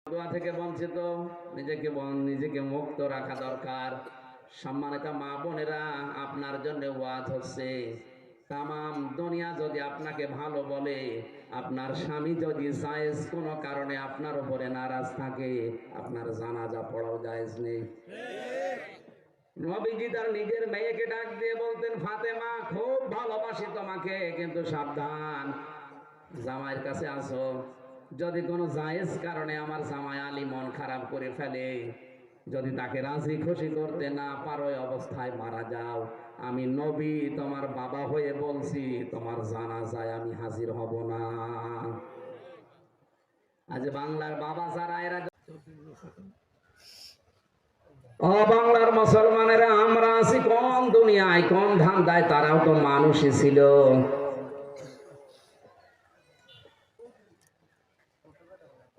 দোয়া থেকে বঞ্চিত, নিজেকে মুক্ত রাখা দরকার। সম্মানিত মা বোনেরা, আপনার জন্য ওয়াজ হচ্ছে, তামাম দুনিয়া যদি আপনাকে ভালো বলে, আপনার স্বামী যদি জায়েজ কোনো কারণে আপনার উপরে নারাজ থাকে, আপনার জানাজা পড়াও জায়েজ নেই। নবীজি তার নিজের মেয়েকে ডাক দিয়ে বলতেন, ফাতেমা, খুব ভালোবাসি তোমাকে, কিন্তু সাবধান, জামাইয়ের কাছে আসো, যদি কোনো জায়েজ কারণে আমার জামাই আলী মন খারাপ করে ফেলে, যদি তাকে রাজি খুশি করতে না পারো, অবস্থায় মারা যাও, আমি নবী তোমার বাবা হয়ে বলছি, তোমার জানাজায় আমি হাজির হব না। আজ বাংলার বাবা যারা, এরা ও বাংলার মুসলমানেরা, আমরা আছি কোন দুনিয়ায়, কোন ধান্দায়, তারাও তো মানুষই ছিল।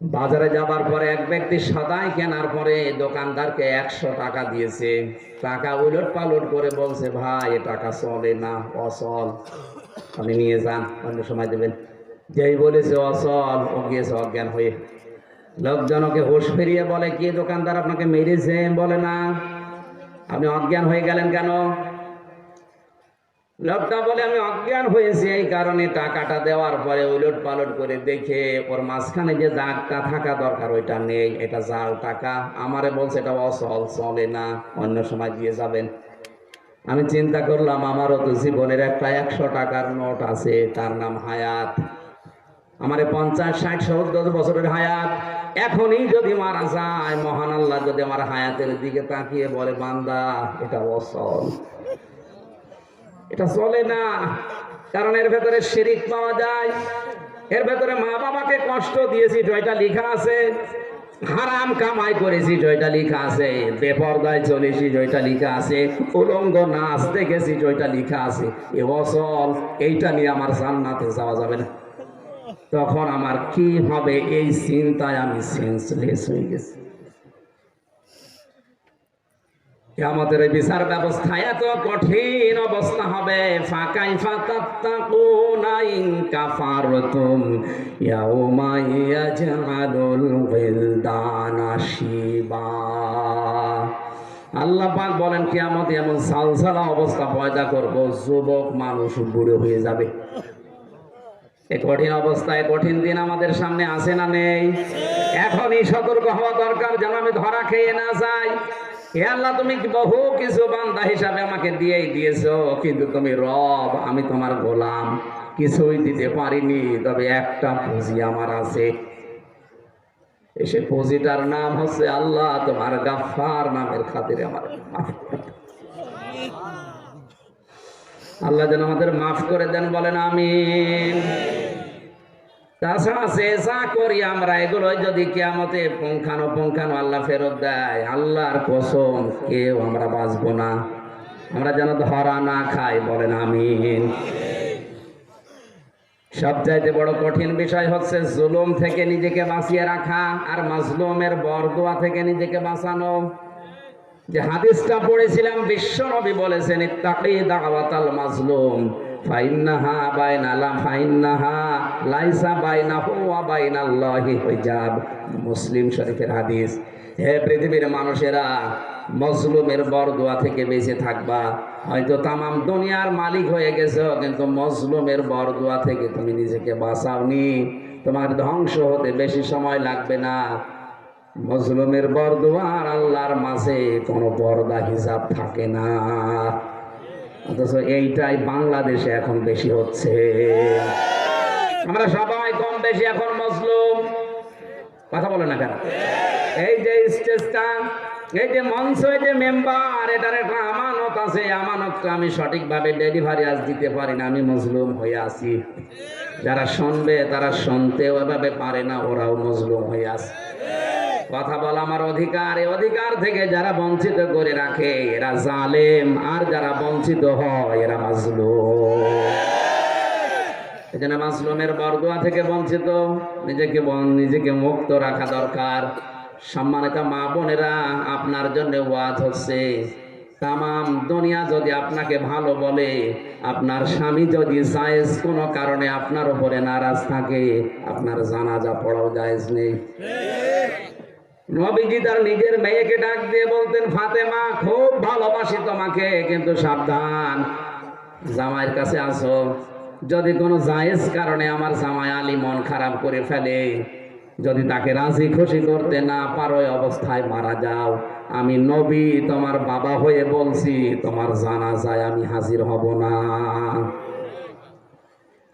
বাজারে যাবার পরে এক ব্যক্তি সদাই কেনার পরে দোকানদারকে 100 টাকা দিয়েছে। টাকা উলট পালট করে বলছে, ভাই এ টাকা চলে না, অচল, আপনি নিয়ে যান, অন্য সময় দেবেন। যেই বলেছে অচল, ও গিয়েছে অজ্ঞান হয়ে। লোকজনকে হুঁশ ফিরিয়ে বলে, কি দোকানদার আপনাকে মেরেছে? বলে না, আপনি অজ্ঞান হয়ে গেলেন কেন? লোকটা বলে, আমি অজ্ঞান হয়েছি এই কারণে টাকাটা দেওয়ার পরে উলট পালট করে দেখে ওর মাঝখানে যে দাগটা থাকা দরকার ওইটা নেই, এটা জাল টাকা। আমারে বলছে এটা অচল, চলে না, অন্য সময় দিয়ে যাবেন। আমি চিন্তা করলাম, আমারও তো জীবনের একটা 100 টাকার নোট আছে, তার নাম হায়াত। আমারে 50, 60, 70 বছরের হায়াত। এখনই যদি মারা যায়, মহান আল্লাহ যদি আমার হায়াতের দিকে তাকিয়ে বলে, বান্দা এটা অচল, এটা চলে না, কারণ এর ভেতরে শিরিক পাওয়া যায়, এর ভেতরে মা বাবাকে কষ্ট দিয়েছি, জয়টা লেখা আছে, হারাম কামাই করেছি, জয়টা লেখা আছে, বেপরদায় চলেছি, জয়টা লেখা আছে, উলঙ্গ নাচ দেখেছি, জয়টা লেখা আছে। এ অচল, এইটা নিয়ে আমার জান্নাতে যাওয়া যাবে না। তখন আমার কি হবে, এই চিন্তায় আমি সেন্সলেস হয়ে গেছি। আমাদের বিচার ব্যবস্থা এত কঠিন অবস্থা হবে, ফাকাই ফাতাত্তাকুনা ইন কাফারতুম ইয়াউমা ইয়াজআলুল ওয়িলদানা শিবা। আল্লাহ পাক বলেন, কিয়ামতে এমন সালসালা অবস্থা পয়দা করব, যুবক মানুষ বুড়ো হয়ে যাবে। এই কঠিন অবস্থায়, কঠিন দিন আমাদের সামনে আসে না নেই? এখনই সতর্ক হওয়া দরকার, যেন আমি ধরা খেয়ে না যাই। হে আল্লাহ, তুমি বহু কিছু বান্দা হিসাবে আমাকে দিয়েই দিয়েছো, কিন্তু তুমি রব, আমি তোমার গোলাম, কিছুই দিতে পারিনি, তবে একটা পুঁজি আমার আছে। এসে পুঁজিটার নাম হচ্ছে আল্লাহ, তোমার গাফফার নামের খাতিরে আমার মাফ করো। আল্লাহ যেন আমাদের মাফ করে দেন, বলেন আমিন। তাছাড়া চেষ্টা করি আমরা, এগুলো যদি কিয়ামতে পুঙ্খানো আল্লাহ ফেরত দেয়, আল্লাহর কসম কেউ আমরা বাঁচবো না, আমরা যেন ধরা না খাই, বলেন আমিন। সবচাইতে বড় কঠিন বিষয় হচ্ছে জুলুম থেকে নিজেকে বাঁচিয়ে রাখা, আর মাজলুমের বরদোয়া থেকে নিজেকে বাঁচানো। যে হাদিসটা পড়েছিলাম, বিশ্ব নবী বলেছেন, ইত্তাকি দাওয়াতাল মাজলুম ফাইন্নাহা লাইসা বাইনাহু ওয়া বাইনাল্লাহি হিজাব। মুসলিম শরীফের হাদিস। হে পৃথিবীর মানুষেরা, মজলুমের বরদোয়া থেকে বেঁচে থাকবা। হয়তো তামাম দুনিয়ার মালিক হয়ে গেছো, কিন্তু মজলুমের বরদোয়া থেকে তুমি নিজেকে বাঁচাওনি, তোমার ধ্বংস হতে বেশি সময় লাগবে না। মজলুমের বরদোয়া আর আল্লাহর মাঝে কোনো পর্দা হিসাব থাকে না, অথচ এইটাই বাংলাদেশে এখন বেশি হচ্ছে। আমরা সবাই কম বেশি এখন মজলুম। কথা বলে না কেন? এই যে স্টেজটা, এই যে মঞ্চ, এই যে মেম্বার, এটার একটা আমানত আছে, আমানতটা আমি সঠিকভাবে ডেলিভারি আজ দিতে পারি না, আমি মজলুম হয়ে আছি। যারা শুনবে তারা শুনতেও এভাবে পারে না, ওরাও মজলুম হয়ে আছে। কথা বলা আমার অধিকার, এই অধিকার থেকে যারা বঞ্চিত করে রাখে এরা জালেম, আর যারা বঞ্চিত হয় এরা মাজলুম। এজন্য মাজলুমের বরদোয়া থেকে বঞ্চিত, নিজেকে মুক্ত রাখা দরকার। সম্মানিত মা বোনেরা, আপনার জন্য ওয়াজ হচ্ছে, তামাম দুনিয়া যদি আপনাকে ভালো বলে, আপনার স্বামী যদি জায়েজ কোনো কারণে আপনার উপরে নারাজ থাকে, আপনার জানাজা পড়াও জায়েজ নেই। নবীজি তার নিজের মেয়েকে ডাক দিয়ে বলতেন, ফাতেমা খুব ভালোবাসি তোমাকে, কিন্তু সাবধান, জামাইয়ের কাছে আসো, যদি কোনো জায়েজ কারণে আমার জামাই আলী মন খারাপ করে ফেলে, যদি তাকে রাজি খুশি করতে না পারো, ওই অবস্থায় মারা যাও, আমি নবী তোমার বাবা হয়ে বলছি, তোমার জানাজায় আমি হাজির হব না।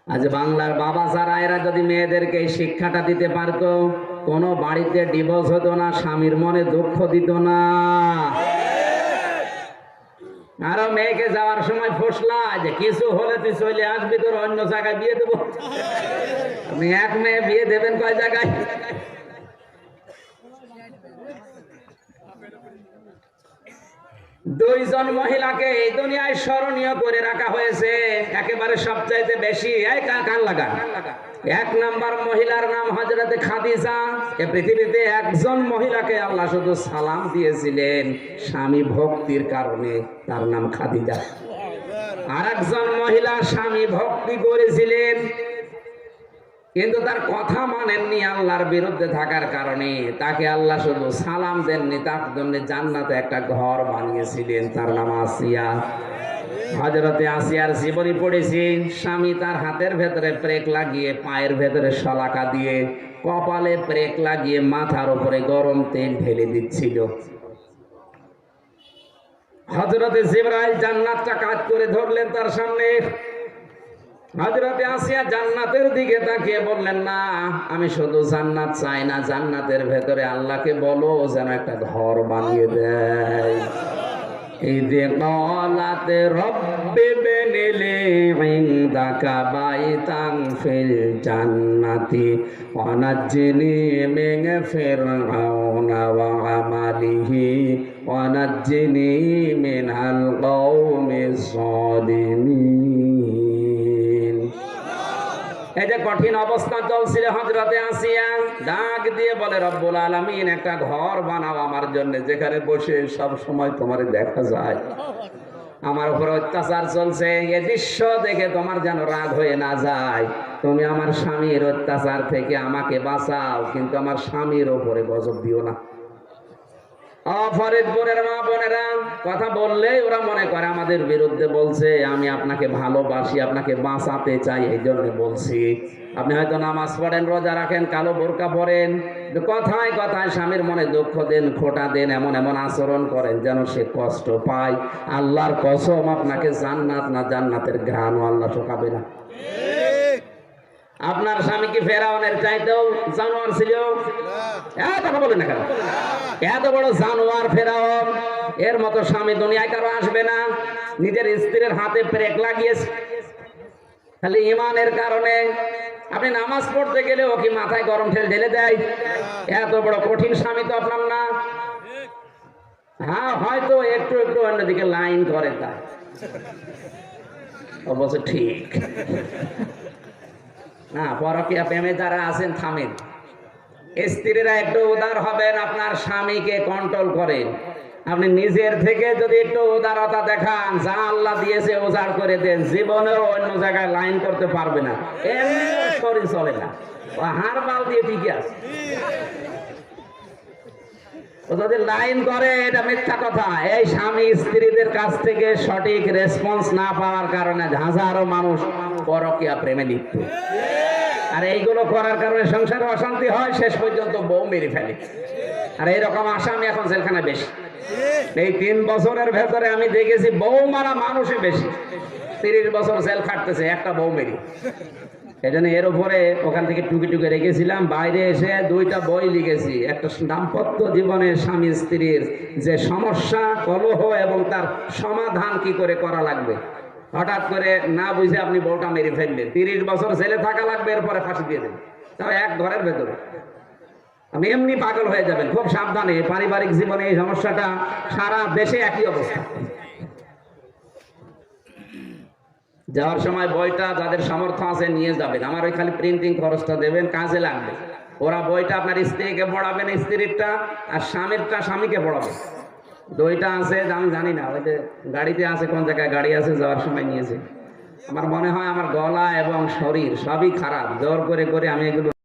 আজ বাংলার বাবা যারা, এরা যদি মেয়েদেরকে এই শিক্ষাটা দিতে পারতো, কোনো বাড়িতে ডিভোর্স হতো না, স্বামীর মনে দুঃখ দিত না। আরো মেয়েকে যাওয়ার সময় ফসলা যে কিছু হলে তুই চলে আসবি, তোর অন্য জায়গায় বিয়ে দেবো। আপনি এক মেয়ে বিয়ে দেবেন কয় জায়গায়? দুইজন মহিলাকে এই দুনিয়ায় স্মরণীয় করে রাখা হয়েছে একেবারে সবচাইতে বেশি। এই কান লাগা, এক নাম্বার মহিলার নাম হযরতে খাদিজা। এই পৃথিবীতে একজন মহিলাকে আল্লাহ শুধু সালাম দিয়েছিলেন স্বামী ভক্তির কারণে, তার নাম খাদিজা। আর একজন মহিলা স্বামী ভক্তি করেছিলেন, কিন্তু তার কথা মানেননি আল্লাহর বিরুদ্ধে থাকার কারণে, তাকে আল্লাহ শুধু সালাম দেননি, তার জন্য জান্নাতে একটা ঘর বানিয়েছিলেন, তার নাম আসিয়া। হযরতে আসিয়ার জীবনী পড়েছি, স্বামী তার হাতের ভেতরে প্রেক লাগিয়ে, পায়ের ভেতরে শলাকা দিয়ে, কপালে প্রেক লাগিয়ে মাথার উপরে গরম তেল ঢেলে দিচ্ছিল। হযরতে জিবরাইল জান্নাতটা কাজ করে ধরলেন তার সামনে। হযরতে আসিয়া জান্নাতের দিকে তাকিয়ে বললেন, না, আমি শুধু জান্নাত চাই না, জান্নাতের ভেতরে আল্লাহকে বলো যেন একটা ঘর বানিয়ে দেয়। ইযে ক্বালাত রব্বি বিনিলি ইনদাকা বাইতান ফিল জান্নাতি ওয়া নাজ্জিনি মিন ফিরআউনা ওয়া আমালিহি ওয়া নাজ্জিনি মিনাল কওমিজ যালিমিন। এই যে কঠিন অবস্থা চলছিল, হযরতে আসিয়া ডাক দিয়ে বলে, রব্বুল আলামিন একটা ঘর বানাও আমার জন্য, যেখানে বসে সব সময় তোমারে দেখা যায়। আমার উপর অত্যাচার চলছে, এই দৃশ্য দেখে তোমার যেন রাগ হয়ে না যায়। তুমি আমার স্বামীর অত্যাচার থেকে আমাকে বাঁচাও, কিন্তু আমার স্বামীর উপরে গজব দিও না। ফরিদপুরের মা বোনেরা কথা বললেই ওরা মনে করে আমাদের বিরুদ্ধে বলছে। আমি আপনাকে ভালোবাসি, আপনাকে বাঁচাতে চাই, এই জন্য বলছি। আপনি হয়তো নামাজ পড়েন, রোজা রাখেন, কালো বোরকা পরেন, কথায় কথায় স্বামীর মনে দুঃখ দেন, খোঁটা দেন, এমন এমন আচরণ করেন যেন সে কষ্ট পায়। আল্লাহর কসম, আপনাকে জান্নাত না জান্নাতের ঘ্রাণও আল্লাহ শোকাবে না। আপনার স্বামী কি ফেরাউনের চাইতেও জানোয়ার ছিল? কথা বলেন না কেন? এত বড় জানোয়ার ফেরাউন, এর মতো স্বামী দুনিয়ায় কারো আসবে না। নিজের স্ত্রীর হাতে ব্রেক লাগিয়েছে খালি ইমানের কারণে। আপনি নামাজ পড়তে গেলে ও কি মাথায় গরম তেল ঢেলে দেয়? এত বড় কঠিন স্বামী তো আপনার না। হ্যাঁ, হয়তো একটু একটু অন্যদিকে লাইন করে, তাই অবশ্য ঠিক না। পরকীয়া প্রেমে যারা আছেন থামেন। স্ত্রীরা একটু উদার হবেন, আপনার স্বামীকে কন্ট্রোল করেন। আপনি নিজের থেকে যদি একটু উদারতা দেখান, যা আল্লাহ দিয়েছে উজাড় করে দেন, জীবনেও অন্য জায়গায় লাইন করতে পারবে না। এমনি শরীর চলে না, হাড় বাল দিয়ে ঠিকই আছে। যদি লাইন করে, এটা মিথ্যা কথা। এই স্বামী স্ত্রীদের কাছ থেকে সঠিক রেসপন্স না পাওয়ার কারণে হাজারো মানুষ পরকীয়া প্রেমে লিপ্ত। আর এইগুলো করার কারণে সংসারে অশান্তি হয়, শেষ পর্যন্ত বউ মেরে ফেলে। আর এইরকম আসামি এখন জেলখানায় বেশি। এই 3 বছরের ভেতরে আমি দেখেছি বউ মারা মানুষই বেশি। 30 বছর জেল খাটতেছে একটা বউ মেরি। এই জন্য এর উপরে ওখান থেকে টুকি টুকি রেখেছিলাম, বাইরে এসে 2টা বই লিখেছি। একটা দাম্পত্য জীবনে স্বামী স্ত্রীর যে সমস্যা, কলহ এবং তার সমাধান কি করে করা লাগবে। হঠাৎ করে না বুঝে আপনি বউটা মেরে ফেললেন, 30 বছর জেলে থাকা লাগবে, এরপরে ফাঁসি দিয়ে দেবেন, তাও এক ঘরের ভেতরে। আপনি এমনি পাগল হয়ে যাবেন। খুব সাবধানে। পারিবারিক জীবনে এই সমস্যাটা সারা দেশে একই অবস্থা। যাওয়ার সময় বইটা যাদের সামর্থ্য আছে নিয়ে যাবেন। আমার ওই খালি প্রিন্টিং খরচটা দেবেন, কাজে লাগবে। ওরা বইটা আপনার স্ত্রীকে পড়াবেন, স্ত্রীরটা, আর স্বামীরটা স্বামীকে পড়াবেন। 2টা আছে, আমি জানি না, ওই যে গাড়িতে আছে, কোন জায়গায় গাড়ি আছে, যাওয়ার সময় নিয়েছে। আমার মনে হয় আমার গলা এবং শরীর সবই খারাপ, জোর করে করে আমি এগুলো